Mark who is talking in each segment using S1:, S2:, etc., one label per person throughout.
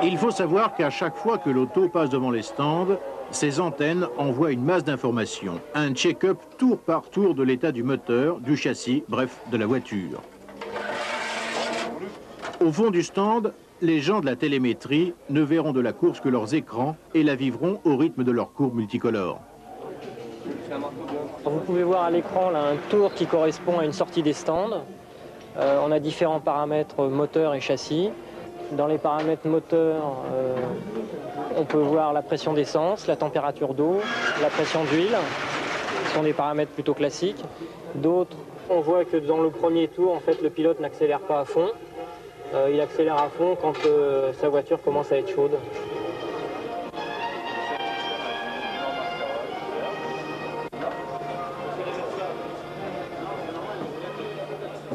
S1: Il faut savoir qu'à chaque fois que l'auto passe devant les stands, ces antennes envoient une masse d'informations, un check-up tour par tour de l'état du moteur, du châssis, bref, de la voiture. Au fond du stand, les gens de la télémétrie ne verront de la course que leurs écrans et la vivront au rythme de leurs courbes multicolores.
S2: Vous pouvez voir à l'écran un tour qui correspond à une sortie des stands. On a différents paramètres moteur et châssis. Dans les paramètres moteur, on peut voir la pression d'essence, la température d'eau, la pression d'huile. Ce sont des paramètres plutôt classiques. D'autres, on voit que dans le premier tour, en fait, le pilote n'accélère pas à fond. Il accélère à fond quand sa voiture commence à être chaude.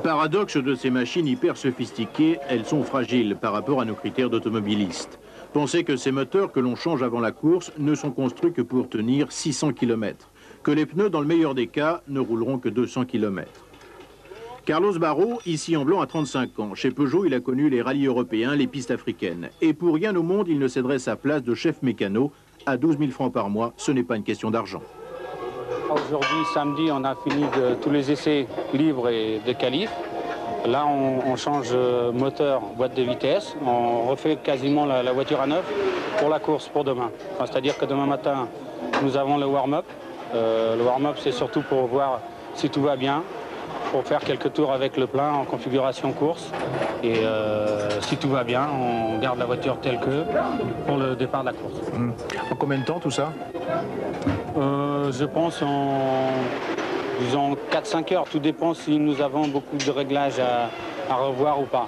S1: Paradoxe de ces machines hyper sophistiquées, elles sont fragiles par rapport à nos critères d'automobilistes. Pensez que ces moteurs que l'on change avant la course ne sont construits que pour tenir 600 km, que les pneus, dans le meilleur des cas, ne rouleront que 200 km. Carlos Barro, ici en blanc, a 35 ans. Chez Peugeot, il a connu les rallyes européens, les pistes africaines. Et pour rien au monde, il ne céderait sa place de chef mécano. À 12 000 francs par mois, ce n'est pas une question d'argent.
S3: Aujourd'hui, samedi, on a fini tous les essais libres et de qualif. Là, on change moteur, boîte de vitesse. On refait quasiment la voiture à neuf pour la course, pour demain. Enfin, c'est-à-dire que demain matin, nous avons le warm-up. Le warm-up, c'est surtout pour voir si tout va bien, pour faire quelques tours avec le plein en configuration course. Et si tout va bien, on garde la voiture telle que pour le départ de la course.
S1: En combien de temps tout ça?
S3: Je pense en disons 4-5 heures. Tout dépend si nous avons beaucoup de réglages à revoir ou pas.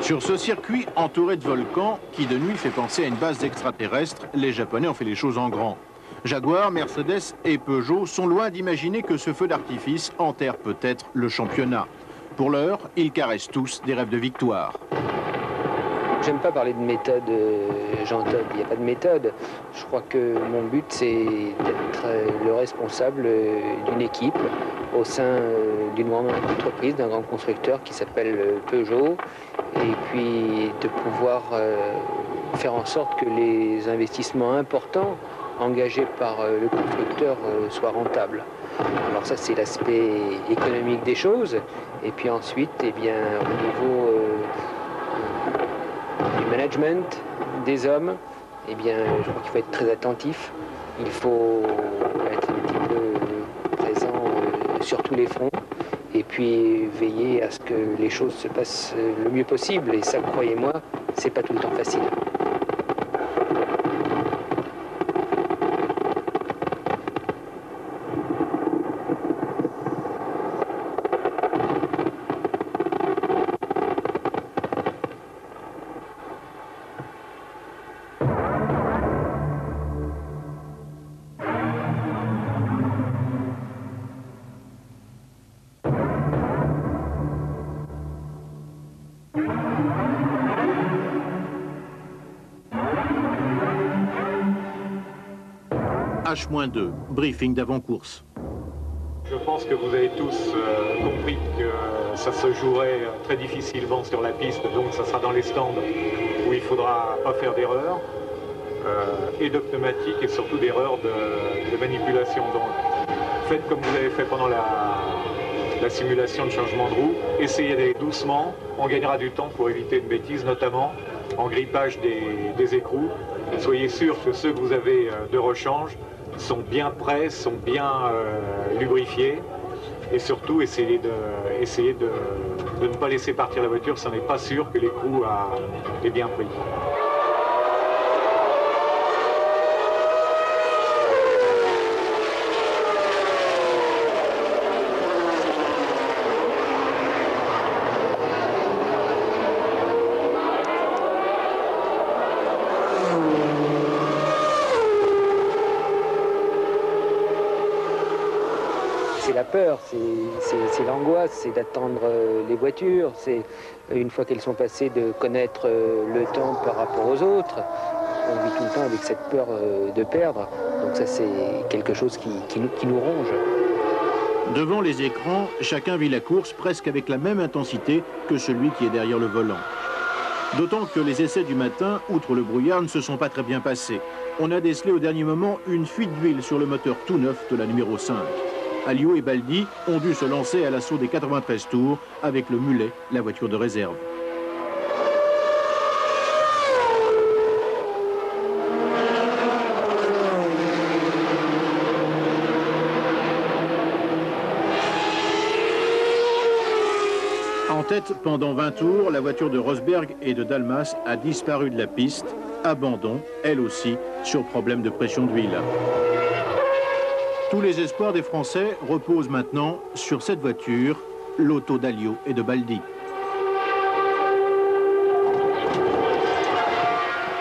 S1: Sur ce circuit entouré de volcans, qui de nuit fait penser à une base d'extraterrestres, les Japonais ont fait les choses en grand. Jaguar, Mercedes et Peugeot sont loin d'imaginer que ce feu d'artifice enterre peut-être le championnat. Pour l'heure, ils caressent tous des rêves de victoire.
S4: J'aime pas parler de méthode, Jean-Todt, il n'y a pas de méthode. Je crois que mon but, c'est d'être le responsable d'une équipe au sein d'une grande entreprise, d'un grand constructeur qui s'appelle Peugeot, et puis de pouvoir faire en sorte que les investissements importants engagés par le constructeur soient rentables. Alors ça, c'est l'aspect économique des choses. Et puis ensuite, eh bien, au niveau du management, des hommes, eh bien, je crois qu'il faut être très attentif. Il faut être un petit peu présent sur tous les fronts et puis veiller à ce que les choses se passent le mieux possible. Et ça, croyez-moi, c'est pas tout le temps facile.
S1: H-2, briefing d'avant-course.
S5: Je pense que vous avez tous compris que ça se jouerait très difficilement sur la piste, donc ça sera dans les stands où il ne faudra pas faire d'erreurs, et de pneumatique et surtout d'erreurs de manipulation. Donc faites comme vous l'avez fait pendant la simulation de changement de roue, essayez d'aller doucement, on gagnera du temps pour éviter une bêtise, notamment en grippage des écrous. Soyez sûr que ceux que vous avez de rechange sont bien prêts, sont bien lubrifiés, et surtout essayez de ne pas laisser partir la voiture si on n'est pas sûr que l'écrou est bien pris.
S4: C'est la peur, c'est l'angoisse, c'est d'attendre les voitures, c'est une fois qu'elles sont passées de connaître le temps par rapport aux autres. on vit tout le temps avec cette peur de perdre. Donc ça, c'est quelque chose qui nous ronge.
S1: Devant les écrans, chacun vit la course presque avec la même intensité que celui qui est derrière le volant. D'autant que les essais du matin, outre le brouillard, ne se sont pas très bien passés. On a décelé au dernier moment une fuite d'huile sur le moteur tout neuf de la numéro 5. Alliot et Baldi ont dû se lancer à l'assaut des 93 tours avec le mulet, la voiture de réserve. En tête, pendant 20 tours, la voiture de Rosberg et de Dalmas a disparu de la piste. Abandon, elle aussi, sur problème de pression d'huile. Tous les espoirs des Français reposent maintenant sur cette voiture, l'auto d'Alliot et de Baldi.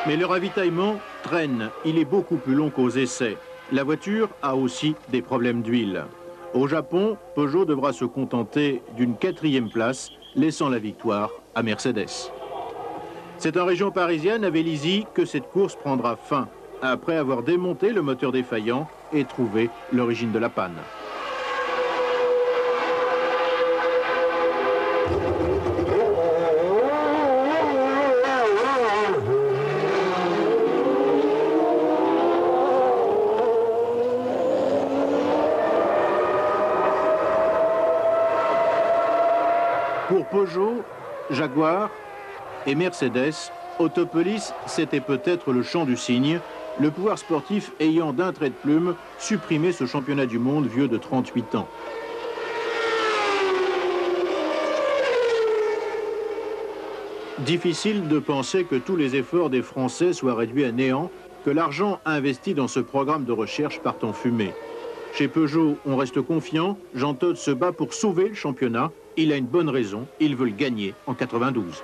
S1: Mais le ravitaillement traîne. Il est beaucoup plus long qu'aux essais. La voiture a aussi des problèmes d'huile. Au Japon, Peugeot devra se contenter d'une 4e place, laissant la victoire à Mercedes. C'est en région parisienne, à Vélizy, que cette course prendra fin, après avoir démonté le moteur défaillant et trouvé l'origine de la panne. Pour Peugeot, Jaguar et Mercedes, Autopolis, c'était peut-être le chant du cygne, le pouvoir sportif ayant d'un trait de plume supprimé ce championnat du monde vieux de 38 ans. Difficile de penser que tous les efforts des Français soient réduits à néant, que l'argent investi dans ce programme de recherche parte en fumée. Chez Peugeot, on reste confiant, Jean Todt se bat pour sauver le championnat. Il a une bonne raison, ils veulent gagner en 92.